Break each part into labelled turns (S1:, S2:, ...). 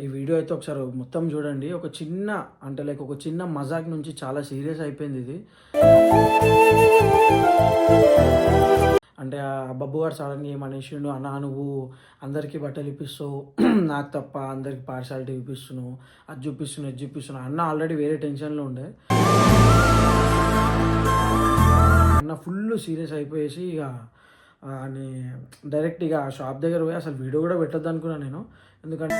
S1: ఈ వీడియో అయితే ఒకసారి మొత్తం చూడండి. ఒక చిన్న అంటే లైక్ ఒక చిన్న మజాక్ నుంచి చాలా సీరియస్ అయిపోయింది ఇది. అంటే ఆ బబ్బు గారు సడన్గా ఏమనేసిండు, అన్నా నువ్వు అందరికీ బట్టలు ఇప్పిస్తావు, నాకు తప్ప అందరికి పార్షాలిటీ ఇప్పిస్తున్నావు, అది చూపిస్తున్నావు ఇది చూపిస్తున్నావు. అన్న ఆల్రెడీ వేరే టెన్షన్లో ఉండే. అన్న ఫుల్ సీరియస్ అయిపోయేసి ఇక అని డైరెక్ట్ ఇక షాప్ దగ్గర పోయి అసలు వీడియో కూడా పెట్టద్దు అనుకున్నాను నేను. ఎందుకంటే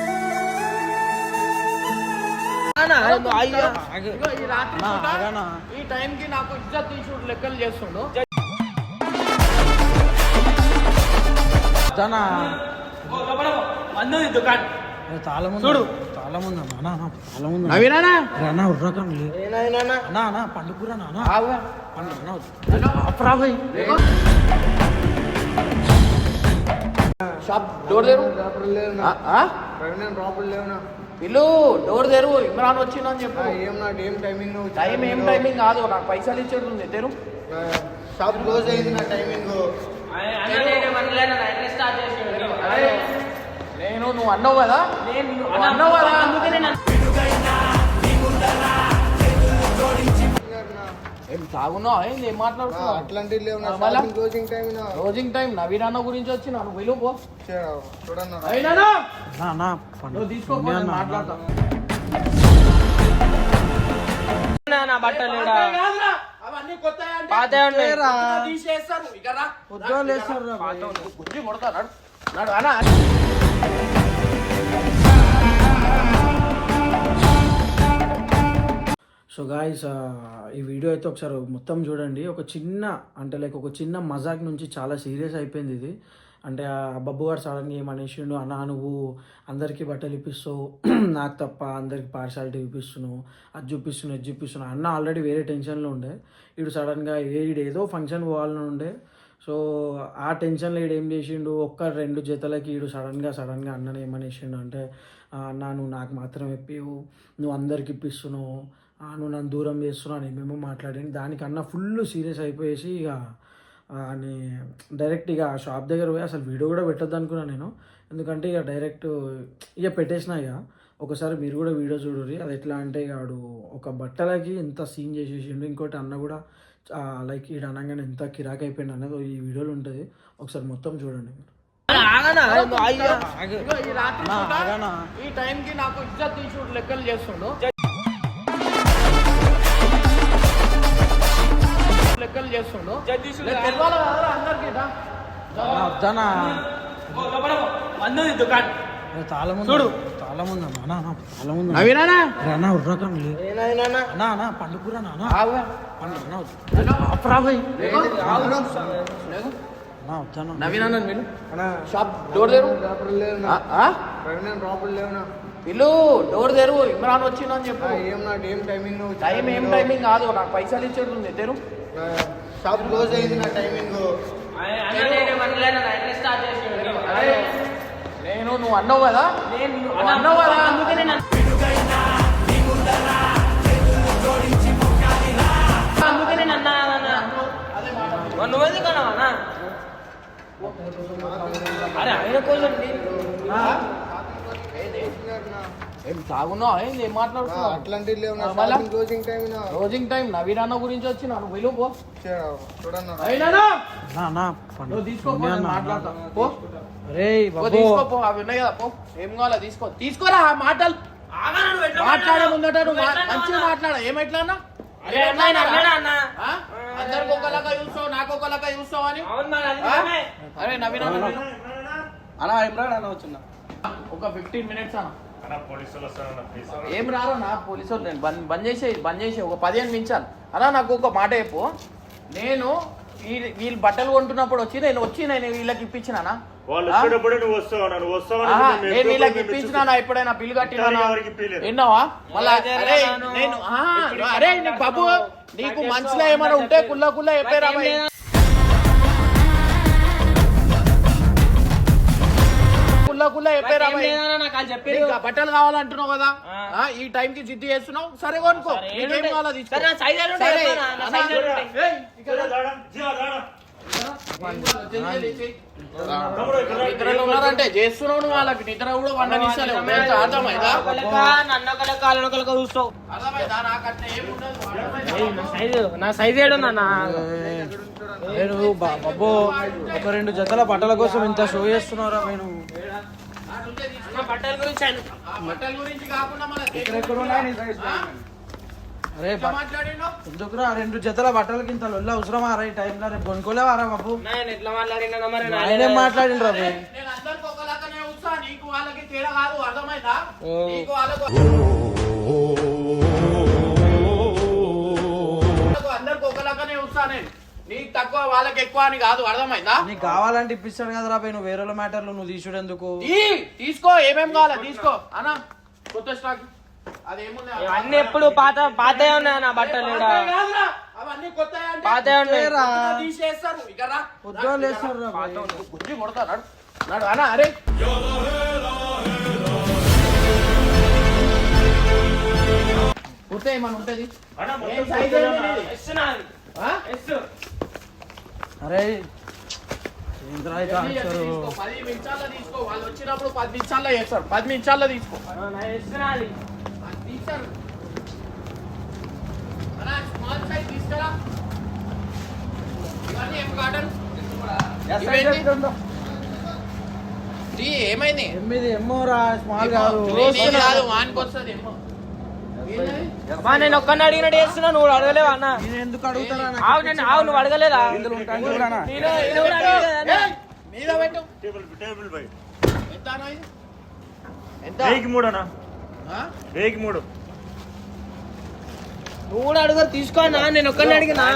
S2: ఈ టైంకి నాకు ఇజ్జత్ తీసుడు లెక్కలు చేస్తుండు.
S1: చాలా ముందు చూడు, చాలా ముందు చాలా ముందు అన్న ఉర్రకండి అన్న పండుకురా
S2: షాప్ డోర్ తెరు, ఇల్లు డోర్ తెరు. ఇమ్రాన్ వచ్చిందని చెప్పు. టైం ఏం టైమింగ్ కాదు, నాకు పైసలు ఇచ్చేది ఉంది. తెరు.
S3: షాప్ క్లోజ్ అయింది నా టైమింగ్.
S2: నేను నువ్వు అన్నావు కదా, అన్నావు కదా, ఏం తాగున్నావు ఏంది, ఏం మాట్లాడుతున్నావు?
S3: అట్లాంటివి లేవు.
S2: క్లోజింగ్ టైం నవీన్ అన్న గురించి వచ్చి నన్ను పిలువు పో.
S1: చూడన్నా
S2: తీసుకో, మాట్లాడతా.
S4: బట్టలు
S2: అవన్నీ కొత్త తీసేస్తారు. గుజ్జి కొడతారు.
S1: సో గాయ్స్ ఈ వీడియో అయితే ఒకసారి మొత్తం చూడండి. ఒక చిన్న అంటే లైక్ ఒక చిన్న మజాక్ నుంచి చాలా సీరియస్ అయిపోయింది ఇది. అంటే ఆ బబ్బు గారు సడన్గా ఏమనేసిండు, అన్నా నువ్వు అందరికీ బట్టలు ఇప్పిస్తావు, నాకు తప్ప అందరికి పార్షాలిటీ ఇప్పిస్తున్నావు, అది చూపిస్తున్నావు ఇది చూపిస్తున్నావు. అన్న ఆల్రెడీ వేరే టెన్షన్లో ఉండే. ఇడు సడన్గా ఏదో ఫంక్షన్ పోవాలని ఉండే. సో ఆ టెన్షన్లో ఈడు ఏం చేసిండు, ఒక్క 2 జతలకి ఈడు సడన్గా అన్నని ఏమనేసిండు అంటే, అన్నా నువ్వు నాకు మాత్రం ఇప్పివు, నువ్వు అందరికి ఇప్పిస్తున్నావు, నువ్వు నన్ను దూరం చేస్తున్నావు అని మేము మాట్లాడింది. దానికన్నా ఫుల్ సీరియస్ అయిపోయేసి ఇక అని డైరెక్ట్ ఇక షాప్ దగ్గర పోయి అసలు వీడియో కూడా పెట్టద్దు అనుకున్నాను నేను. ఎందుకంటే ఇక డైరెక్ట్ ఇక పెట్టేసిన. ఇక ఒకసారి మీరు కూడా వీడియో చూడరు. అది ఎట్లా అంటే ఇక ఆడు ఒక బట్టలకి ఎంత సీన్ చేసేసిండు. ఇంకోటి అన్న కూడా లైక్ ఈడు అనగానే ఎంత కిరాక్ అయిపోయింది అన్నది ఈ వీడియోలో ఉంటుంది. ఒకసారి మొత్తం చూడండి మీరు.
S2: ఈ టైంకి నాకు ఇజ్జత్ తీసుడు లెక్కలు చేస్తుండు.
S1: చాలా ముందు
S2: చూడు,
S1: చాలా ముందు చాలా ముందు
S2: నవీనా
S1: ఉర్రకండి అన్న పండుకురా
S2: నవీన్ అన్న వీళ్ళు షాప్ డోర్ తెరు, ఇల్లు డోర్ తెరు. ఇమ్రాన్ వచ్చిందని చెప్పు. టైం ఏం టైమింగ్ కాదు, నాకు పైసలు ఇచ్చేది ఉంది. తెరు.
S3: షాప్ క్లోజ్ అయింది నా టైమింగ్.
S2: నేను నువ్వు అన్నావు కదా, అన్నావు కదా,
S4: నువ్వెందుకు అన్నావా? అరే ఆయన కోసం
S2: ఏం తాగున్నావు ఏంది, ఏం మాట్లాడుతున్నావు?
S3: అట్లాంటివి లేవు.
S2: క్లోజింగ్ టైం నవీన్ అన్న గురించి వచ్చి నన్ను పిలువు పో. తీసుకో, మాట్లాడతా పో. తీసుకోపో, అవి ఉన్నాయి కదా, పో. ఏం కావాలా తీసుకో, తీసుకోరా. మాటలు మాట్లాడే ముందట నువ్వు మంచిగా మాట్లాడ. ఏమెట్లా అన్నా, అందరికి ఒకలాగా చూస్తావు, నాకు ఒకలాగా చూస్తావు అని. అరే నవీన్ అన్న ఇమ్రాన్ అన్న వచ్చిన ఒక 15 minutes అన్న. ఏం రారు నా పోలీసు వాళ్ళు. నేను బంద్ చేసే ఒక 15 నిమిషాలు అన్నా. నాకు ఒక మాట చెప్పు. నేను వీళ్ళు బట్టలు కొంటున్నప్పుడు నేను వీళ్ళకి ఇప్పించినానా? నేను వీళ్ళకి ఇప్పించినా? ఎప్పుడైనా బిల్లు కట్టినా? విన్నావా? మళ్ళా అరే నీకు బాబు, నీకు మనసులో ఏమైనా ఉంటే కుల్లా చెప్పారా? బట్టలు కావాలంటున్నావు కదా, ఈ టైం కి జిద్దు చేస్తున్నావు. సరే కొనుక్కో, నీకేం కావాలో తీసుకో. నిద్రలో ఉన్నారంటే చేస్తున్నావు నువ్వు, వాళ్ళకి నిద్ర కూడా వండనిస్తలేవు. అర్థమైందా?
S4: నన్ను ఒకళ్ళ కాళ్ళను ఒకళ్ళ చూస్తావు.
S2: అర్థమైందా? నాకట్లా ఏముండదు. అర్థమైందా?
S4: నా సైజ్ ఏడున్నా
S1: నేను బాబు ఒక 2 జతల బట్టల కోసం ఇంత షో చేస్తున్నారా నేను?
S2: నాకుంటే తీసుకో.
S4: బట్టల గురించి
S2: ఆ బట్టల గురించి కాకుండా మన
S1: అరే
S2: మాట్లాడిండు.
S1: ఎందుకురా 2 జతల బట్టలకి ఇంత లొల్ల అవసరమా? రా ఈ టైంలో రేపు కొనుక్కోలేవారా బాబు?
S4: ఎట్లా మాట్లాడినా మరి
S1: ఆయనేం మాట్లాడిండ్రు రా భయ్?
S2: నేను అందరికి ఒకలాగానే చూస్తా, నీకు వాళ్ళకి తేడా కాదు. అర్థమైందా? నీకు వాళ్ళకు అందరికి ఒకలాగానే చూస్తా నేను. నీకు తక్కువ వాళ్ళకి ఎక్కువ అని కాదు. అర్థమైందా?
S1: నీకు కావాలంటే ఇప్పిస్తాడు కదా రా భయ్, నువ్వు వేరే మ్యాటర్లు నువ్వు తీసుడు ఎందుకు?
S2: తీసుకో, ఏమేం కావాలా తీసుకో అన్నా. కొత్త స్టాక్ అదేముంది?
S4: అన్ని ఎప్పుడు పాత ఉన్నాయి నా బట్టలు ఈడ.
S2: అవన్నీ కొత్త
S4: పాతవి ఉన్నాయి.
S2: తీసేస్తారు. ఇక రా.
S1: పొద్దుగాలు వేస్తారు రా భయ్.
S2: గుజ్జి కొడతా నడు నడు అన్నా. అరే కుర్తే ఏమన్నా ఉంటది? ఏం size ఏంది నీది? ఆ?
S1: అరే ఏంద్రా ఇట్లా
S2: జల్దీ
S1: అంటారు?
S2: తీసుకో, 10 నిమిషాల్లో తీసుకో. వాళ్ళు వచ్చినప్పుడు 10 నిమిషాల్లో చేస్తారు. 10 నిమిషాల్లో తీసుకో. అది తీస్తారు. అన్నా, స్మాల్ సైజ్ తీసుకురా. ఇవన్నీ ఏం కాటన్? ఏమైంది?
S1: 8 ఎమ్మో రా, స్మాల్ కాదు.
S2: నీది కాదు, వానికి వస్తుంది ఏమో. ఏంది?
S4: నేను ఒక్కడిని అడిగినట్టు చేస్తున్నా, నువ్వు అడగలేవా అన్న?
S1: నేను ఎందుకు అడుగుతారా?
S4: ఆవు నువ్వు అడగలేదా?
S2: ఏయ్, మీద పెట్టు. ఎంత అన్నా ఇది? ఎంత?
S5: 3 అన్నా,
S2: ఆ?
S5: 3.
S4: నువ్వు కూడా అడుగు, తీసుకో అన్న. నేను ఒక్కడిని అడిగినా.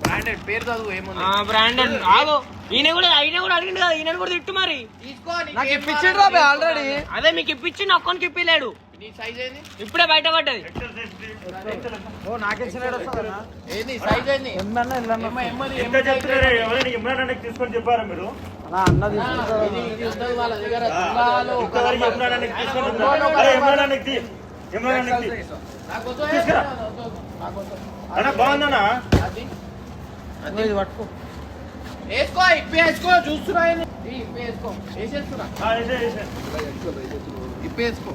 S2: బ్రాండెడ్ పేరు చదువు ఏముంది?
S4: బ్రాండెడ్ ఆగు. ఈయన కూడా అడిగిండు కదా, ఈయన కూడా తిట్టు మరి.
S2: తీసుకో.
S1: నాకు ఇప్పించిండ్రు రా ఆల్రెడీ.
S4: అదే మీకు ఇప్పించి ఒక్కనికి ఇప్పిలేడు.
S2: నీ సైజ్ ఏంది?
S4: ఇప్పుడే బయట పడ్డది.
S1: ఓ నాకిచ్చినాడు వస్తుందన్నా?
S2: ఏంది సైజ్ ఏంది?
S1: ఎమ్మన్నా ఇల్లన్నా?
S2: ఎమ్మది
S5: ఎంత చెప్తున్నారే, ఎవరైనా ఇమ్రాన్ అన్నకి తీసుకొని చెప్పారా మీరు?
S1: అన్నా అన్న తీసుకుంటారా?
S2: ఇది ఉంటది వాళ్ళ దగ్గర. తులాలు,
S5: ఇంతవరకు ఇమ్రాన్ అన్నకి తీసుకొని చెప్పారా? అరే ఇమ్రాన్ అన్నకి తీ. ఇమ్రాన్ అన్నకి తీ.
S2: నాకు వద్దు,
S5: తీసుకురా.
S2: నాకు వద్దు.
S5: అన్న బాగుందన్నా?
S2: అది
S1: ఇది పట్టుకో.
S2: వేసుకో, ఇప్పి వేసుకో. చూస్తున్నా ఏంది? ఇప్పి వేసుకో. వేసేస్తున్నా.
S5: వేసే.
S2: ఇప్పి వేసుకో.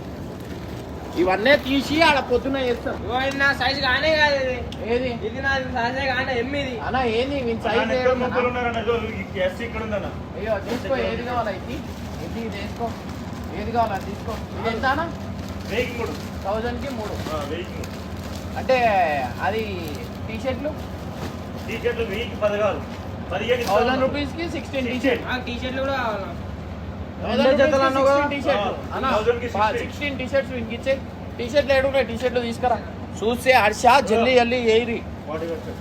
S2: ఇవన్నీ తీసి ఆడ పొద్దున వేస్తాం.
S4: ఇగో ఇది నా సైజ్ కానే కాదు. ఇది
S2: ఏది?
S4: ఇది నా సైజే కానే. ఎమ్మిది
S2: అన్న ఏంది వీని సైజ్
S5: అన్న ఇక్కడ ముగ్గురు ఉన్నారన్న, ఇదో ఈ ఎస్ ఇక్కడ ఉందన్న.
S2: అయ్యో తీసుకో. ఏది కావాలా? ఇది ఇది వేసుకో. ఏది కావాలా తీసుకో. ఇది ఎంత అన్న?
S5: 1000
S2: 1000 కి 3.
S5: 1000.
S2: అంటే అది టీ షర్ట్లు
S5: టీ షర్ట్లు 1000
S2: 1000 రూపీస్ కి 16 టీ షర్ట్.
S4: టీ షర్ట్లు కూడా కావాలా?
S2: 1000
S1: జతలు అన్నావు కదా?
S2: టీ షర్ట్లు అన్న.
S5: 1000 కి
S2: 16 టీ షర్ట్స్ ఇంకిచ్చే. టీ షర్ట్లు ఏడున్నాయి? టీ షర్ట్లు తీసుకురా. చూస్తే హర్ష జల్లి జల్లి ఏరి.
S5: వాటి వచ్చాయి.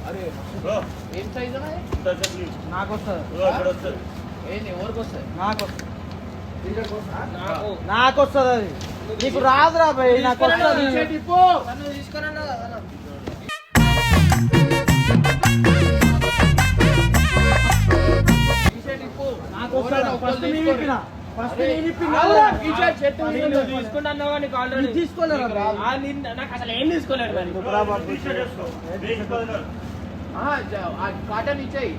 S2: అరే
S5: బ్రో,
S2: ఏం సైజ్ అన్న?
S5: ఇంత చెట్లు
S1: నాకు వస్తుంది.
S5: బ్రో, ఇక్కడ వస్తుంది.
S2: ఏంది ఎవరికి వస్తాయి?
S1: నాకు వస్తుంది.
S4: నాకు
S1: నాకు వస్తుంది అది. నీకు రాదురా భయ్, నాకు వస్తుంది.
S2: టీ షర్ట్ ఇప్పు.
S4: నువ్వు తీసుకున్నా కదా.
S2: టీ షర్ట్ ఇప్పు.
S1: నాకు వస్తుంది. ఫస్ట్ నేను ఇప్పిన. ఫస్ట్ నేను ఇప్పిన.
S2: టీ షర్ట్ షర్ట్
S4: నువ్వు తీసుకుంటున్నావా? నీకు ఆల్రెడీ
S1: ఇది తీసుకోలేరా భయ్?
S4: నాకు అసలు ఏం తీసుకోలేడు మరి.
S1: ఎందుకురా బాబు?
S5: టీ షర్ట్ వేసుకో. 1000.
S2: కాటన్ ఇచ్చాయి.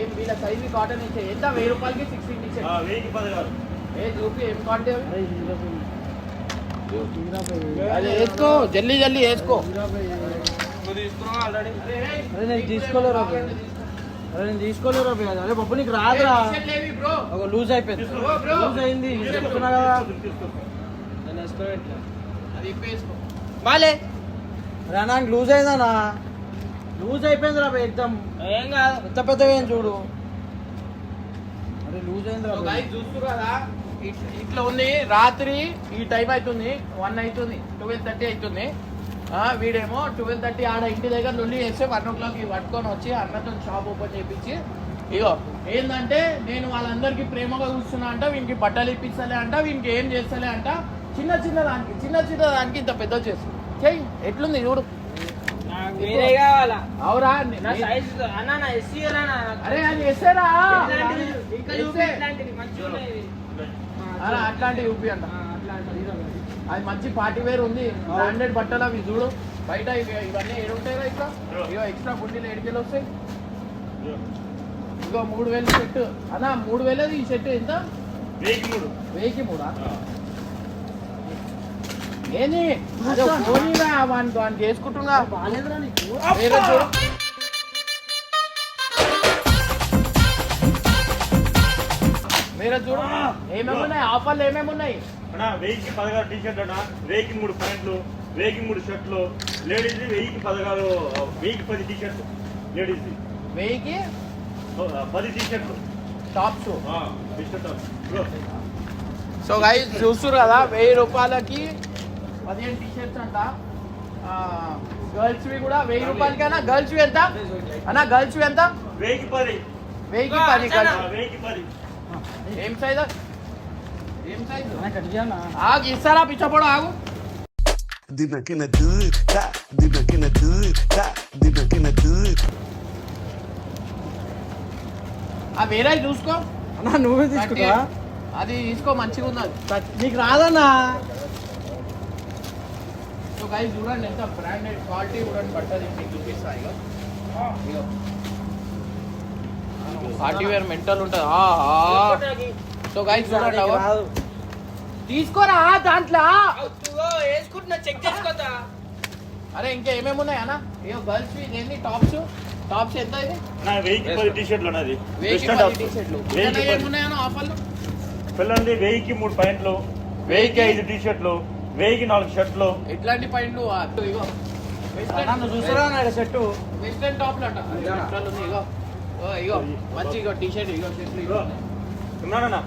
S2: ఏం వీళ్ళ సైజ్ కాటన్ ఇచ్చాయి. ఎంత? 1000 రూపాయలకి 16 టీ షర్ట్.
S5: 1000.
S2: ఏ చూపి ఏం కాంటే అవి?
S1: అరే హీరో భయ్. హీరో భయ్.
S2: అది వేసుకో, జల్దీ జల్దీ వేసుకో.
S1: హీరో భయ్.
S4: నువ్వు తీసుకున్నావు ఆల్రెడీ.
S1: అరే నేను తీసుకోలేరా భయ్? అరే నేను తీసుకోలేరా భయ్? అరే బాబు నీకు రాదురా.
S2: బ్రో
S1: ఒక లూజ్ అయిపోయింది.
S2: బ్రో.
S1: లూజ్ అయింది చెప్తున్నా కదా.
S4: నేను వేసుకోవట్లే.
S2: అది వేసుకో.
S4: బాలే
S1: అరే నాకు లూజ్ అయిందనా? లూజ్ అయిపోయిందిరా భయ్ ఎగ్జామ్.
S4: ఏం కాదు.
S1: ఎంత పెద్దగా అయింది చూడు. అరే లూజ్ అయిందిరా భయ్.
S2: గైస్ చూస్తున్నారు కదా, ఇట్లా ఉంది. రాత్రి ఈ టైం అవుతుంది, 1 అవుతుంది, 12:30 అవుతుంది. వీడేమో 12:30 ఆడ ఇంటి దగ్గర నుండి వేస్తే 1 o'clock పట్టుకొని వచ్చి అన్నతో షాప్ ఓపెన్ చేయించి, ఇగో ఏంటంటే నేను వాళ్ళందరికీ ప్రేమగా చూస్తున్నా అంట, వీనికి బట్టలు ఇప్పిస్తలే అంట, వీనికి ఏం చేస్తలే అంట. చిన్న చిన్న దానికి ఇంత పెద్ద చేసి చెయ్యి. ఎట్లుంది చూడు.
S4: నాకు వేరే కావాలా?
S2: అవురా?
S4: నా సైజ్ అన్న, నా ఎస్సీ అన్న.
S2: అరే అది వేసేరా.
S4: ఇంకా చూపి ఇట్లాంటిది మంచిగా ఉన్నాయి ఇవి.
S2: అలా అట్లాంటివి చూపి అంట. అది మంచి పార్టీ వేర్ ఉంది, బ్రాండెడ్ బట్టలు అవి చూడు. బయట ఇవన్నీ ఏడుంటాయిరా ఇట్లా. ఇగో ఎక్స్ట్రా గుండీలు 7 కిలో వస్తాయి. ఇగో 3000 షర్ట్ అన్న 3000 ఈ షర్ట్ ఎంత 1003 ఏంది అదే పోనీగా వానికి చేసుకుంటున్నా వేరే చూడు వేరే చూడు ఏమేమి ఉన్నాయి ఆఫర్లు ఏమేమి ఉన్నాయి
S5: 1000కి 16 టీ షర్ట్ అన్న 1000కి 3 ప్యాంట్లు 1000కి 3 షర్ట్లు లేడీస్ 1000కి 16 1000కి 10 టీ షర్ట్లు లేడీస్
S2: 1000కి
S5: 10 టీ షర్ట్లు
S2: tops
S5: T shirt
S2: so guys చూస్తున్నారు కదా 1000 రూపాయలకి 15 టీ షర్ట్స్ అంట గర్ల్స్ వి కూడా 1000 రూపాయలకైనా గర్ల్స్ వి ఎంత అన్న గర్ల్స్ వి ఎంత
S5: 1000కి 10
S2: 1000కి 10 ఏం సైజ్ ఆగు ఇస్తారా పిచ్చపోడు ఆగు
S6: Dibakina good, dibakina good, dibakina good.
S2: ఆ వేరే చూసుకో
S1: అన్నా నువ్వే తీసుకుంటా
S2: అది తీసుకో మంచిగా ఉంది అది
S1: నీకు రాదన్నా
S2: సో గైస్ చూడండి ఎంత బ్రాండెడ్ క్వాలిటీ చూడండి బట్టది మీకు చూపిస్తా ఇక పార్టీ వేర్ మెంటల్ ఉంటుంది సో గైస్ చూడండి అవ్వ. తీసుకోరా దాంట్లో
S4: వేసుకుంటున్నా చెక్ చేసుకోతా
S2: అరే ఇంకా ఏమేమి ఉన్నాయి అన్న ఇగో గర్ల్స్ ఇదేంటి టాప్స్ టాప్స్ ఎంత ఇది
S5: 1000కి 10 టీ షర్ట్లు అన్నది
S2: 1000 టీ షర్ట్లు ఏమున్నాయన్న ఆఫర్లు
S5: పిల్లలది 1000కి 3 ప్యాంట్లు 1000కి 5 టీ షర్ట్లు 1000కి 4 షర్ట్లు
S2: ఎట్లాంటి పాయింట్లు ఇగో
S1: నన్ను చూసారా షర్టు
S2: వెస్టర్న్ టాప్లు అంట ఎట్లా ఉంది ఇగో ఇగో మంచి ఇగో టీ షర్ట్ ఇగో షర్ట్లు ఇగో
S5: ఉన్నానన్నా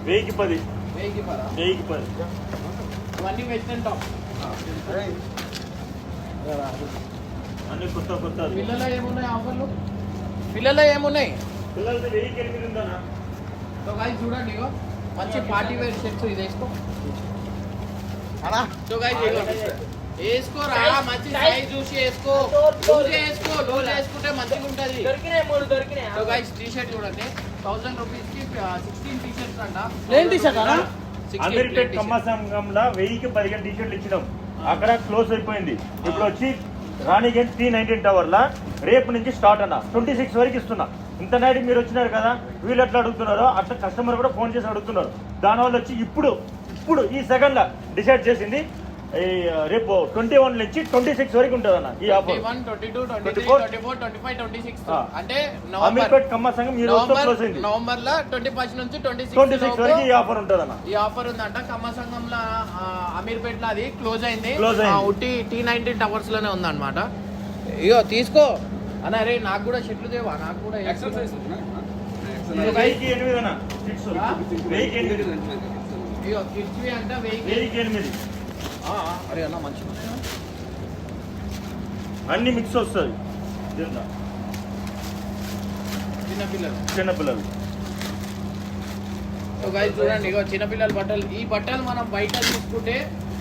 S5: 1000కి 10
S2: 1000కి
S5: 1000కి 10
S2: ఇవన్నీ వెస్టర్న్ టాప్
S5: అన్ని కొత్త కొత్త
S2: పిల్లలు ఏమున్నాయి ఆఫర్లు పిల్లలు ఏమున్నాయి
S5: పిల్లలది 1000కి 8 ఉందన్నా
S2: సో గైస్ చూడండి ఇగో మంచి పార్టీ వేర్ షర్ట్స్ ఇది వేసుకో సో గైస్ ఇగో వేసుకోరా మంచి సైజ్ చూసి వేసుకో లూజ్ వేసుకుంటే మంచిగా ఉంటది
S4: దొరికినాయి
S2: సో గైస్ టీ షర్ట్ చూడండి 1000 రూపీస్ కి 16 టీ షర్ట్స్ అంట
S1: ప్లేన్ టీ షర్ట్ అన్నా
S5: అమీర్పేట్ కమ్మ సంఘంలో 1000కి 15 టీ షర్ట్లు ఇచ్చినాం అక్కడ క్లోజ్ అయిపోయింది ఇప్పుడు వచ్చి రాణిగంజ్ T19 టవర్ లా రేపు నుంచి స్టార్ట్ అన్న 26 వరకు ఇస్తున్నా ఇంత నైట్ మీరు వచ్చినారు కదా వీళ్ళు ఎట్లా అడుగుతున్నారో అట్లా కస్టమర్ కూడా ఫోన్ చేసి అడుగుతున్నారు దానివల్ల వచ్చి ఇప్పుడు ఈ సెకండ్ లా డిసైడ్ చేసింది రేపు 21 నుంచి 26 వరకు ఉంటుంది అన్న ఈ ఆఫర్
S2: 21, 22, 23, 24, 25, 26 అంటే
S5: అమీర్పేట్ కమ్మ సంఘం ఈ రోజు క్లోజ్ అయింది
S2: నవంబర్ లో 21 నుంచి
S5: 26 వరకు ఈ ఆఫర్ ఉంటుంది అన్న
S2: ఈ ఆఫర్ ఉందంట కమ్మ సంఘంలో అమీర్పేట్ లో అది క్లోజ్ అయింది
S5: Close అయింది.
S2: ఉట్టి T19 టవర్స్ లోనే ఉందన్నమాట ఇగో తీసుకో అన్న రే నాకు కూడా షర్ట్లు దేవా నాకు కూడా ఎక్సర్సైజ్
S5: 1000కి 8 అన్న ఫిక్స్ 1000కి 8
S2: ఇగో కిడ్స్ అంట
S5: 1000కి 8
S2: అరే అన్న మంచిగా
S5: అన్ని మిక్స్ వస్తుంది దీంట్లో చిన్నపిల్లలు
S2: సో గైస్ చూడండి ఇగో చిన్నపిల్లల బట్టలు ఈ బట్టలు మనం బయట తీసుకుంటే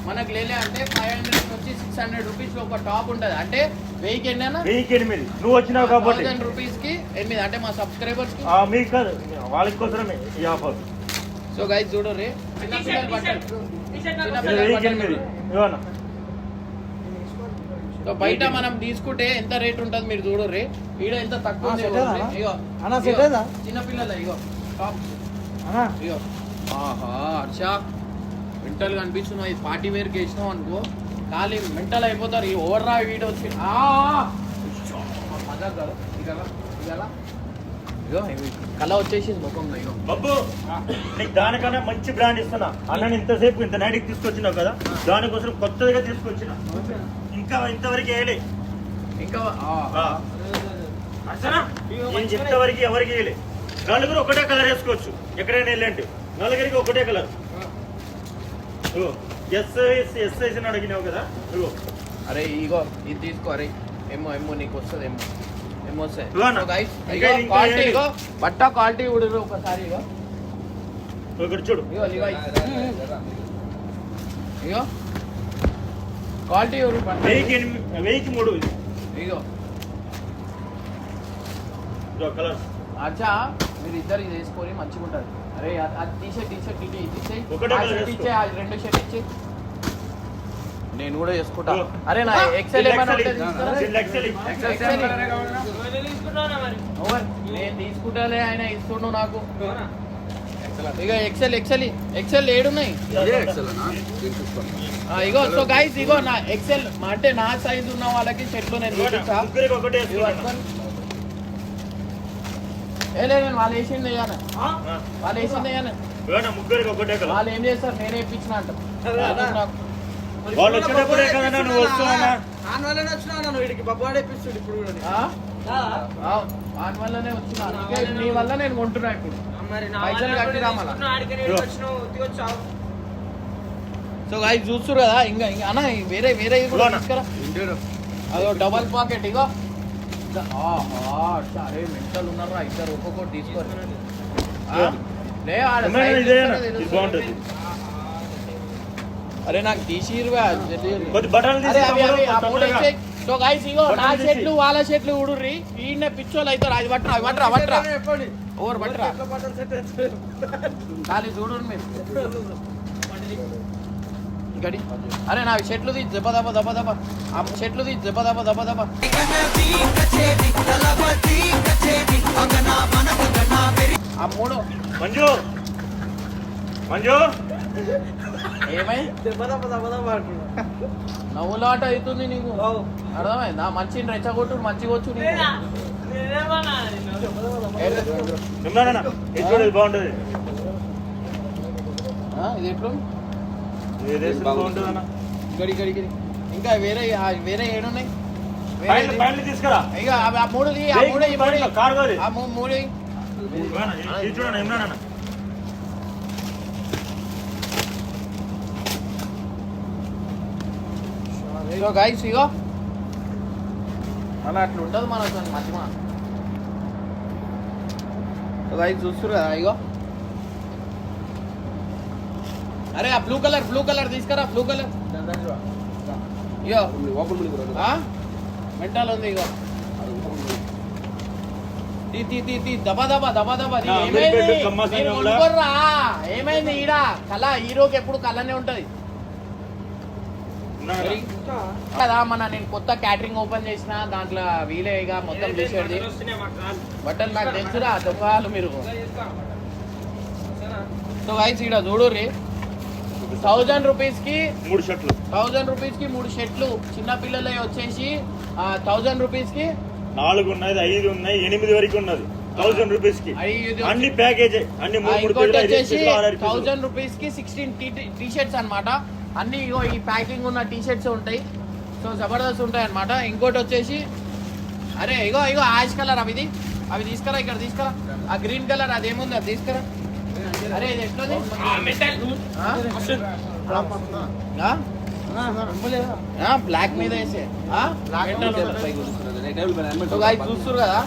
S2: మనకు లేలే అంటే 500 నుంచి 600 రూపీస్ ఒక టాప్ ఉంటుంది అంటే 1000కి ఎన్నైనా
S5: 1000కి 8 నువ్వు వచ్చినావు కాబట్టి
S2: 1000 రూపీస్ కి 8 అంటే మా సబ్స్క్రైబర్స్ కి
S5: మీకు కాదు వాళ్ళకి కోసమే ఈ ఆఫర్
S2: సో గైస్ చూడండి చిన్నపిల్లల బట్టలు చిన్నపిల్లల
S5: 1000కి
S2: బట్టలు
S5: 8 ఇవ్వనా
S2: సో బయట మనం తీసుకుంటే ఎంత రేట్ ఉంటుంది మీరు చూడరు ఈడ ఎంత తక్కువ ఉంది
S1: సెట్ అయ్యిందా?
S2: ఇగో
S1: అన్నా, సెట్ అయ్యిందా?
S2: చిన్నపిల్లల ఇగో టాప్
S1: అన్నా
S2: ఇగో ఆహా హర్ష మెంటల్ కనిపిస్తున్నావు ఇది పార్టీ వేర్కి వేసినావు అనుకో ఖాళీ మెంటల్ అయిపోతారు ఈ ఓవర్ రా వీడియో వచ్చి మజాక్ కాదు ఇగలా ఇగో ఇవి కళ వచ్చేసి ముఖంలో ఇగో
S5: బబ్బు నీకు దానికన్నా మంచి బ్రాండ్ ఇస్తున్నా అన్నని ఇంతసేపు ఇంత నైట్కి తీసుకొచ్చినావు కదా దానికోసం కొత్తగా తీసుకొచ్చిన ఇంకా ఇంతవరకు వేయలే
S2: ఇంకా
S5: అసలు నేను ఇంతవరకు ఎవరికి వేయలే నలుగురు ఒకటే కలర్ వేసుకోవచ్చు ఎక్కడైనా వెళ్ళండి నలుగురికి ఒకటే కలర్ ఎస్ అని అడిగినావు కదా ఇగో
S2: అరే ఇగో ఇది తీసుకో అరే ఏమో నీకు వస్తుంది ఏమో వస్తాయి
S5: ఇవ్వనా?
S2: So guys,
S5: ఇంకా
S2: ఇగో క్వాలిటీ
S5: ఏంటి?
S2: ఇగో బట్ట క్వాలిటీ ఉడరు ఒకసారి ఇగో
S5: ఇక్కడ చూడు
S2: ఇగో ఇగో ఇగో క్వాలిటీ ఎవరు
S5: 1000కి 3
S2: ఇగో
S5: కలర్స్
S2: అచ్చా మీరు ఇద్దరు ఇది వేసుకొని మంచిగా ఉంటుంది అరే అది టీ షర్ట్ ఇటు ఇచ్చేయి
S5: ఒకటే
S2: ఆ
S5: colour
S2: షర్ట్
S5: వేసుకో.
S2: ఇచ్చే ఆ రెండు షర్ట్ ఇచ్చి నేను కూడా చేసుకుంటా. అరే నా ఎక్సెల్ ఏమైనా ఉంటే తీసుకురా. ఎక్సెల్ నేను తీసుకుంటాలే, ఆయన ఇస్తుండు నాకు. ఇక ఎక్సెల్ ఏడున్నాయి ఇగో. సో గైస్ ఇగో నా ఎక్సెల్ అంటే నా సైజ్ ఉన్న వాళ్ళకి షర్ట్లు నేను చూపించా. నేను వాళ్ళు వేసింది వేయాలి, వాళ్ళు వేసింది వేయాలి. వాళ్ళు ఏం చేస్తారు, నేనే ఇప్పించిన అంటారు.
S5: వాళ్ళు వచ్చేటప్పుడే కదా నువ్వు వస్తున్నానా?
S2: వాటి వల్లనే వచ్చిన, అందుకే నీ వల్ల నేను కొంటున్నా ఇప్పుడు. పైసలు కట్టిరా మళ్ళా. సో గైస్ చూస్తురు కదా, ఇంకా అన్న వేరే కూడా తీసుకురా. అదో డబల్ పాకెట్ ఇగో. అరే మెంటల్ ఉన్నారా ఇద్దరు, ఒక్కొక్కటి తీసుకోరు. అరే నాకు తీసి సో గైస్ ఇగో నా చెట్లు వాళ్ళ చెట్లు ఉడుర్రి. ఈయన పిచ్చోళ్ళు అవుతారు. అది పట్టరా, అవి పట్టరా పట్టరా ఓవర్ పట్టరా ఖాళీ చూడు మీరు గడి. అరే నా చెట్లు తీ దెబ్బ దెబ్బ దెబ్బ దెబ్బ, ఆ చెట్లు తీ దెబ్బ దెబ్బ దెబ్బ దెబ్బ. ఆ మూడు
S5: మంజు మంజు
S2: ఏమై నవ్వులాట అవుతుంది నీకు, అర్థమైందా? మంచిని రెచ్చగొట్టు, మంచిగా వచ్చు నీకు.
S5: బాగుంటది
S2: ఇది ఎట్లు
S5: బాగుంటుంది.
S2: గడి గడి గడి. ఇంకా వేరే ఏడున్నాయి
S5: తీసుకురా.
S2: ఇక ఆ మూడు మూడు
S5: చూడండి ఇమ్రాన్.
S2: ఇగో గైస్ ఇగో అలా అట్లా ఉంటుంది మనకు మధ్య. గైస్ చూస్తురు కదా ఇగో. అరే ఆ బ్లూ కలర్ తీసుకురా, బ్లూ కలర్ ఇగో మెంటల్ ఉంది ఇగో. దబా దబా దబా దబా. ఏమైంది ఈడ కళ, హీరోకి ఎప్పుడు కళనే ఉంటది కదా. నేను కొత్త క్యాటరింగ్ ఓపెన్ చేసిన, దాంట్లో వీలేగా మొత్తం చేసేది బట్టలు నాకు తెలుసురా దొంగలు మీరు. సో గైస్ ఇక్కడ చూడు రీ, 1000 రూపీస్కి 1000 రూపీస్కి 3 షర్ట్లు. చిన్న పిల్లలే వచ్చేసి 1000 రూపీస్కి
S5: 4 ఉన్నాయి, 5 ఉన్నాయి, 8 వరకు ఉన్నది. 1000 రూపీస్కి అన్ని ప్యాకేజ్ అన్ని.
S2: ఇంకోటి వచ్చేసి 1000 రూపీస్కి 16 టీ షర్ట్స్ అనమాట. అన్ని ఇగో ఈ ప్యాకింగ్ ఉన్న టీ షర్ట్స్ ఉంటాయి. సో జబర్దస్త్ ఉంటాయి అనమాట. ఇంకోటి వచ్చేసి అరే ఇగో యాష్ కలర్ అవి తీసుకురా, ఇక్కడ తీసుకురా. ఆ గ్రీన్ కలర్ అదేముంది అది తీసుకురా. అరే ఇది ఎట్లది బ్లాక్ మీద వేసే చూస్తురు కదా.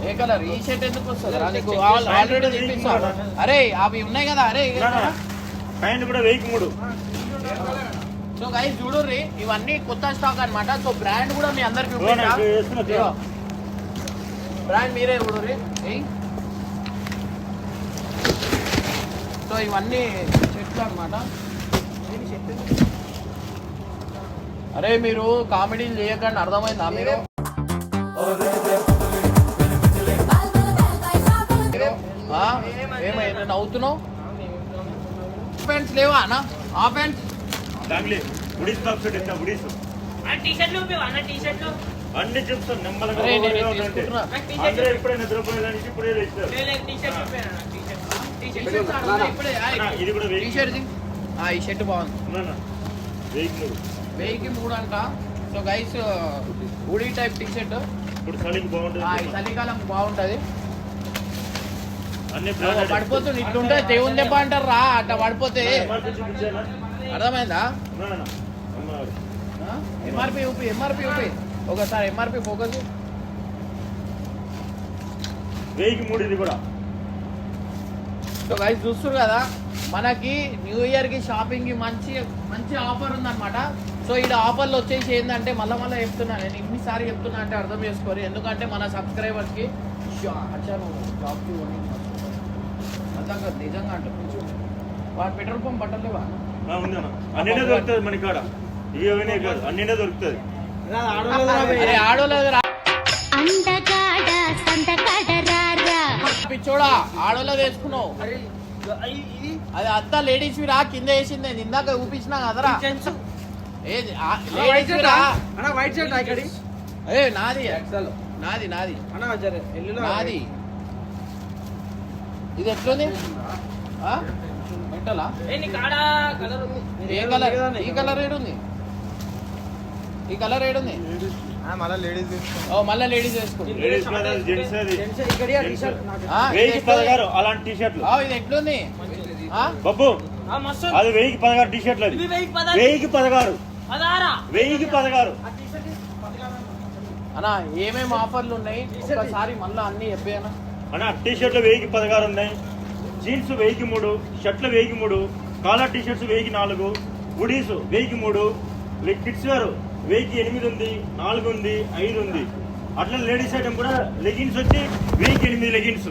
S2: ఏ కలర్ ఈ షర్ట్ ఎందుకు వస్తుంది నీకు? ఆల్రెడీ చూపిస్తాను. అరే అవి ఉన్నాయి కదా. అరే
S5: కూడా 1003.
S2: సో గైస్ చూడుర్రి, ఇవన్నీ కొత్త స్టాక్ అన్నమాట. సో బ్రాండ్ కూడా మీ అందరికి బ్రాండ్ మీరే చూడుర్రి. సో ఇవన్నీ షర్ట్స్ అన్నమాట. అరే మీరు కామెడీలు చేయకండి, అర్థమైందా మీరు? ఏమైనా నవ్వుతున్నావు? ప్యాంట్స్ లేవా అన్న? ఆ ప్యాంట్స్
S5: అన్ని చెప్తాను నెమ్మదిగా. ఎప్పుడైనా నిద్రపోయేదానికి ఇప్పుడే
S2: ఈ షర్ట్ బాగుంది, 1003 అంట. సో గైస్ ఊడి టైప్ టీ షర్ట్
S5: ఇప్పుడు చలికి బాగుంటుంది,
S2: చలికాలం బాగుంటది. పడిపోతుంది ఇట్లుంటే దేవుని దెబ్బ అంటారు రా, అట్లా పడిపోతే. అర్థమైందా? ఎంఆర్పి యూపీ ఒకసారి ఎంఆర్పి ఫోకస్.
S5: 1003 ఇది కూడా.
S2: సో గైస్ చూస్తారు కదా, మనకి న్యూ ఇయర్ కి షాపింగ్ కి మంచి ఆఫర్ ఉందన్నమాట. సో ఇక్కడ ఆఫర్లు వచ్చేసి ఏంటంటే మళ్ళీ చెప్తున్నా, నేను ఇన్నిసారి చెప్తున్నా అంటే అర్థం చేసుకోరు. ఎందుకంటే మన సబ్స్క్రైబర్స్ కి జాబ్కి అంతా నిజంగా అంటే వాడు పెట్రోల్ పంప్ పట్టలేవా
S5: ఉంది అన్న, అన్నినే దొరుకుతుంది మన కాడ. ఇవన్నీ కాదు, అన్నినే దొరుకుతుంది.
S2: అరే ఆడోళ్ళ పిచ్చోడా ఆడోళ్ళ వేసుకున్నావు అది అంతా లేడీస్ రా కింద వేసింది ఇందాక ఊపించినా కదరా ఏది
S1: వైట్ షర్ట్ ఇక్కడి
S2: అదే నాది నాది నాది నాది ఇది ఎట్లుంది మెంటలా ఏ కలర్ ఈ కలర్ ఏడుంది ఈ కలర్ ఏడుంది
S3: మళ్ళీ లేడీస్
S2: ఓ మళ్ళీ లేడీస్ వేసుకో
S5: లేడీస్ కాదు, జెంట్స్ అది.
S2: ఆ, ఇది
S5: 1016 అలాంటి టీ షర్ట్లు.
S2: ఆ, ఇది ఎట్లుంది ఆ?
S5: బబ్బు అది 1016 టీ షర్ట్లు. అది 1016
S2: అన్నా ఏమేమి ఆఫర్లు ఉన్నాయి ఒకసారి మళ్ళీ అన్ని చెప్పాను
S5: అన్న. టీ షర్ట్లు 1016 ఉన్నాయి, జీన్స్ 1003, షర్ట్లు 1003, collar T shirts 1004, hoodies 1003, kids wear 1008 ఉంది, 4 ఉంది, 5 ఉంది. అట్లా లేడీస్ ఐటమ్ కూడా లెగిన్స్ వచ్చి 1008 లెగిన్స్.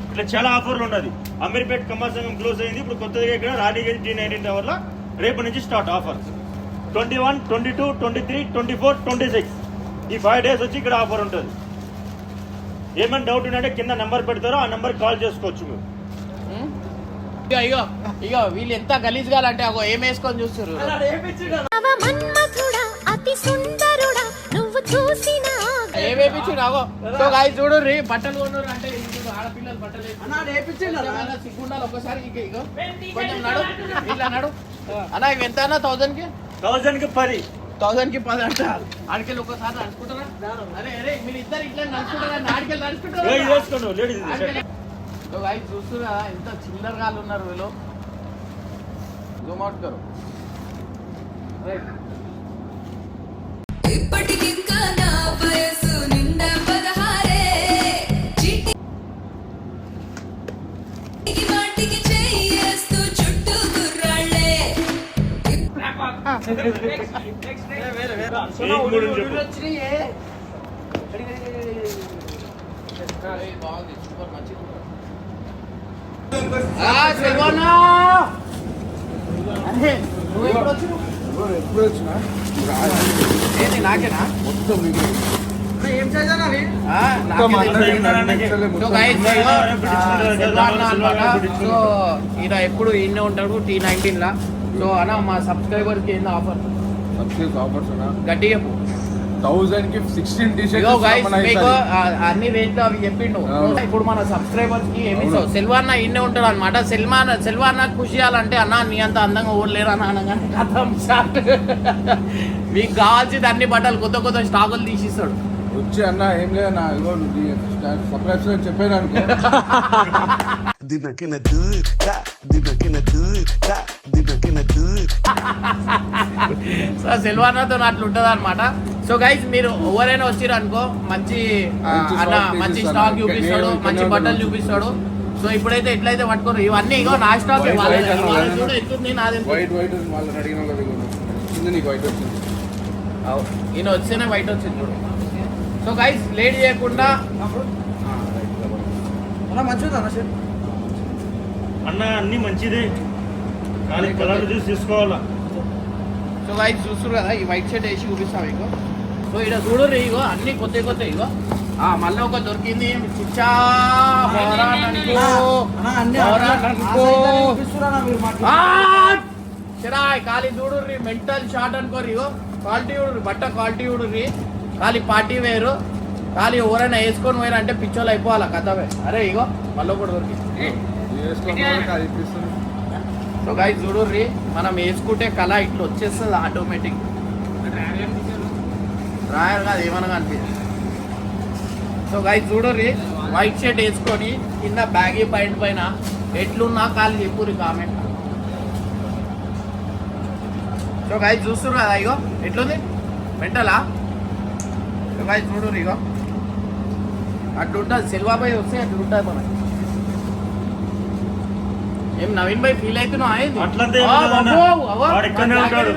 S5: ఇట్లా చాలా ఆఫర్లు ఉన్నది. అమీర్పేట్ కమర్ సంఘం క్లోజ్ అయింది. ఇప్పుడు కొత్తగా ఇక్కడ రాణిగంజ్ T19 టవర్లో రేపు నుంచి స్టార్ట్ ఆఫర్. 21, 22, 23, 24, 26 ఈ 5 days వచ్చి ఇక్కడ ఆఫర్ ఉంటుంది. ఏమైనా డౌట్ ఉంటే కింద నెంబర్ పెడతారో ఆ నెంబర్ కాల్ చేసుకోవచ్చు మీరు.
S2: ఇగో ఇగో వీళ్ళు ఎంత గలీజ్ గాలంటే అగో ఏం వేసుకొని చూస్తారు ఏమేపించుడు అగో సో గాయ్స్ చూడుర్రి బట్టలు కొనుర్రి అంటే ఇది ఆడపిల్లలు బట్టలు సిగ్గుండాలి ఒక్కసారి ఇగో కొంచెం నడు ఇట్లా నడు అన్నా ఇవి ఎంత అన్నా 1000 కి 1000 కి 10 అంట ఆడికెళ్ళి ఒక్కసారి నడుచుకుంటారా అరే అరే మీరు ఇద్దరు ఇట్లా నడుచుకుంటారా ఆడికెళ్ళి నడుచుకుంటారా तो गाइस చూస్తున్నా ఎంత చిల్లర గాళ్ళు ఉన్నారు వీళ్ళు జూమ్ అవుట్ కరో రైట్
S7: ఇప్పటికింకా నా వయసు నిండా 16 చిటికి మాటికి చేయేస్తూ చుట్టూ గుర్రాళ్ళే
S2: బాగుంది సూపర్ మంచిది సెల్వన్నా అరే నువ్వు ఎప్పుడు వచ్చినా ఏంటి నాకేనా మొత్తం ఏం చేయాలి సో ఈయన ఎప్పుడు ఈయన ఉంటాడు T19 లా సో అన్న మా సబ్స్క్రైబర్ కి ఏంది ఆఫర్ గట్టిగా చెప్పు
S8: 1000 కి 16 టీ-షర్ట్స్
S2: అన్ని రేట్లు అవి చెప్పిండు ఇప్పుడు మన సబ్స్క్రైబర్స్ కి ఏమి సెల్వాన్న ఇన్నే ఉంటాడు అనమాట సెల్వాన్న ఖుషి చేయాలంటే అన్న నీ అంత అందంగా ఓడలేరు అన్న అనగానే కథం షార్ట్ మీకు కావాల్సింది అన్ని బట్టలు కొత్త కొత్త స్టాకులు తీసిస్తాడు
S8: వచ్చి అన్న ఏం లేదన్నా ఇగో సబ్స్క్రైబ్ చెప్పాను అనుకో
S6: దినకిన దూర్ దినకిన దూర్ దినకిన దూర్
S2: సో సెల్వానాతో అట్లా ఉంటుంది అనమాట సో గైస్ మీరు ఎవరైనా వచ్చారు అనుకో మంచి అన్న మంచి స్టాక్ చూపిస్తాడు మంచి బట్టలు చూపిస్తాడు సో ఇప్పుడైతే ఎట్లయితే పట్టుకోరు ఇవన్నీ ఇగో నా స్టాక్ చూడు ఎట్లుంది నాది
S8: వైట్ వాళ్ళని అడిగిన కింద నీకు వైట్ వచ్చింది
S2: ఈయన వచ్చేనే వైట్ వచ్చింది చూడు సో గైస్ లేట్ చేయకుండా
S5: అన్న అన్ని మంచిదే కానీ కలర్ చూసి తీసుకోవాలా.
S2: సో గైస్ చూస్తారు కదా ఈ వైట్ షర్ట్ వేసి చూపిస్తాం ఇగో సో ఇక్కడ చూడరు ఇగో అన్ని కొత్త ఇగో మళ్ళీ ఒక దొరికింది చిచ్చా చిరాయ్ ఖాళీ చూడుర్రి మెంటల్ షార్ట్ అనుకోరు ఇగో క్వాలిటీ చూడుర్రి బట్ట క్వాలిటీ చూడుర్రి ఖాళీ పార్టీ వేరు ఖాళీ ఎవరైనా వేసుకొని పోయారు అంటే పిచ్చోళ్ళు అయిపోవాలా కథవే అరే ఇగో మళ్ళీ కూడా దొరికింది సో గైస్ చూడుర్రి మనం వేసుకుంటే కళ ఇట్లా వచ్చేస్తుంది ఆటోమేటిక్ రాయర్ కాదు ఏమన్నా అనిపిస్తుంది సో గైస్ చూడుర్రి వైట్ షర్ట్ వేసుకొని కింద బ్యాగీ పాయింట్ పైన ఎట్లున్నా కాలు చెప్పుర్రి కామెంట్ సో గైస్ చూస్తున్నారు కదా ఇగో ఎట్లుంది మెంటలా సో గైస్ చూడుర్రి ఇగో అట్లుంటుంది సెల్వాబాయ్ వస్తే అట్లుంటుంది మనకి ఏం నవీన్ భాయ్ ఫీల్ అవుతున్నావు అయింది
S5: అట్లంతే వాడు ఇక్కడనే ఉంటాడు.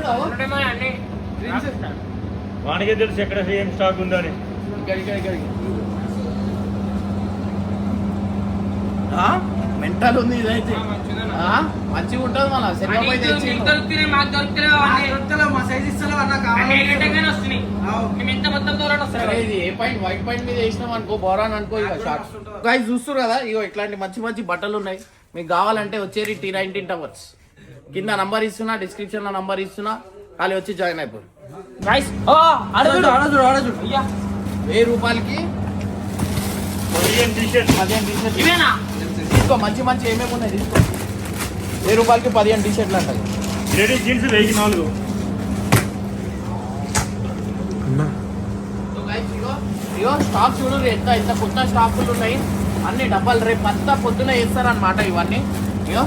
S5: వానికే తెలుసు ఎక్కడ ఏం స్టాక్ ఉందని.
S2: మెంటల్ ఉంది ఇదైతే ఆ? మంచిగా ఉంటుంది మన సెలవు పోయి తెచ్చి సరే ఇది ఏ పాయింట్ వైట్ పాయింట్ మీద వేసినాం అనుకో బోరాన్ అనుకో ఇక షార్ట్స్ గైస్ చూస్తారు కదా ఇగో ఇట్లాంటి మంచి మంచి బట్టలు ఉన్నాయి మీకు కావాలంటే వచ్చేది T19 టవర్స్ కింద నంబర్ ఇస్తున్నా డిస్క్రిప్షన్ లో నంబర్ ఇస్తున్నా ఖాళీ వచ్చి జాయిన్ అయిపోయి ₹1000 రూపాయలకి
S5: 15 టీ-షర్ట్
S2: 15 టీ-షర్ట్ తీసుకో మంచి మంచి ఏమేమి ఉన్నాయి తీసుకో ₹1000కి 15 టీ-షర్ట్లు అంటాయి
S5: లేడీస్ జీన్స్ 1004
S2: ఇగో స్టాక్ చూడు ఎంత ఎంత కొత్త స్టాకులు ఉన్నాయి అన్ని డబ్బాలు రేపు అంతా పొద్దున వేస్తారనమాట ఇవన్నీ ఇగో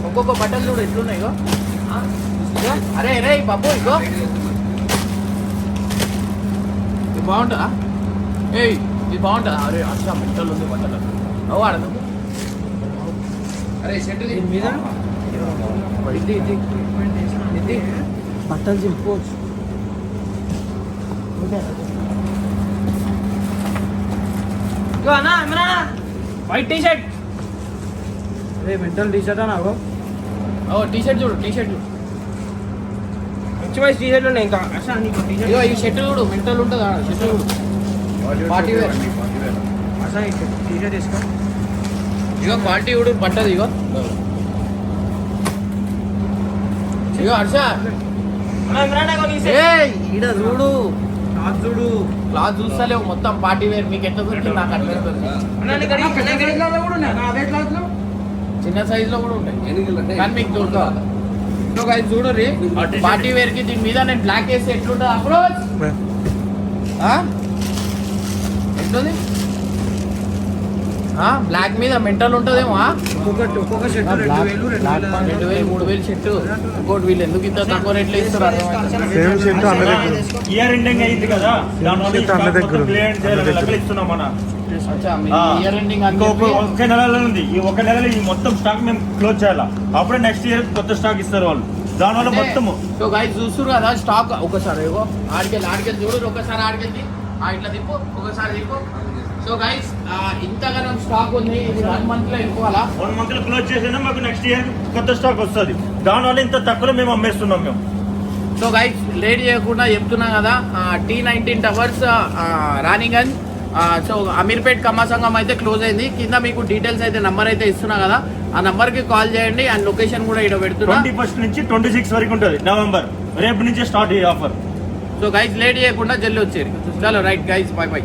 S2: ఒక్కొక్క బట్టలు చూడు ఎట్లున్నాయి ఇగో అరే రే బాబు ఇగో ఇది బాగుంటుందా ఏయ్ ఇది బాగుంటుందా అరే అచ్చా మెంటల్ ఉంది బట్టలు అవు ఆడదు అరే షర్ట్ మీద ఇది ఇది ఇది
S1: బట్టలు చింపుకోవచ్చు.
S4: వైట్ టీ షర్ట్
S1: రే మెంటల్ టీ-షర్ట్ నాకు
S2: ఓ టీ-షర్ట్ చూడు టీ-షర్ట్ చూడు
S4: మంచి మంచి టీ షర్ట్లు ఉన్నాయి ఇంకా అసలు నీకు టీ షర్ట్
S2: ఇగో ఈ షర్ట్ చూడు మెంటల్ ఉంటుందా షర్ట్ చూడు పార్టీ వేర్
S1: అసలు టీ-షర్ట్ తీసుకో.
S2: ఇగో క్వాలిటీ చూడు పట్టదు ఇగో ఇగో హర్ష ఏయ్ ఈడ చూడు క్లాత్ చూస్తలేవు మొత్తం పార్టీ వేర్ మీకు ఎట్లా దొరికింది నాకు అట్లా చిన్న సైజ్ లో కూడా ఉంటాయి కానీ మీకు దొరకదు చూడు రీ పార్టీ వేర్ కి దీని మీద నేను బ్లాక్ వేసి ఎట్లుంటుంది అప్రోచ్ ఎట్లుంది బ్లాక్ మీద మెంటల్ ఉంటుందేమో
S1: ఒక్కొక్క షర్ట్ 2000
S2: 2000 3,000 షర్టు ఇంకోటి వీళ్ళు ఎందుకు ఇంత తక్కువ రేట్లు ఇస్తారు
S5: ఇయర్ ఎండింగ్ అయింది కదా దానివల్ల ఈ స్టాక్ మొత్తం క్లియర్ చేయాలని లెక్కలు ఇస్తున్నాం మన
S2: ఇయర్ ఎండింగ్
S5: ఒక్క నెలలో ఉంది ఈ ఒక నెలలో ఈ మొత్తం స్టాక్ మేము క్లోజ్ చేయాలా అప్పుడే నెక్స్ట్ ఇయర్ కొత్త స్టాక్ ఇస్తారు వాళ్ళు దానివల్ల మొత్తము
S2: సో గైస్ చూస్తారు కదా స్టాక్ ఒకసారి ఏవో ఆడికెళ్ళి చూడు ఒకసారి ఆడికెళ్ళి ఇట్లా తిప్పు ఒకసారి తిప్పు సో గైస్ ఇంతగానం స్టాక్ ఉంది ఇది 1 month లో వెళ్ళిపోవాలా
S5: 1 month లో క్లోజ్ చేసినా మాకు నెక్స్ట్ ఇయర్ కొత్త స్టాక్ వస్తుంది దానివల్ల ఇంత తక్కువలో మేము అమ్మేస్తున్నాం మేము
S2: సో గైస్ లేట్ చేయకుండా చెప్తున్నా కదా T19 towers Raniganj so Ameerpet Kamma Sangham అయితే క్లోజ్ అయింది కింద మీకు డీటెయిల్స్ అయితే నంబర్ అయితే ఇస్తున్నా కదా ఆ నంబర్కి కాల్ చేయండి అండ్ లొకేషన్ కూడా ఇక్కడ పెడుతున్నా
S5: 21st నుంచి 26 వరకు ఉంటుంది నవంబర్ రేపు నుంచే స్టార్ట్ ఈ ఆఫర్
S2: సో గైస్ లేట్ చేయకుండా జల్లి వచ్చేది చలో రైట్ గైస్ బై బై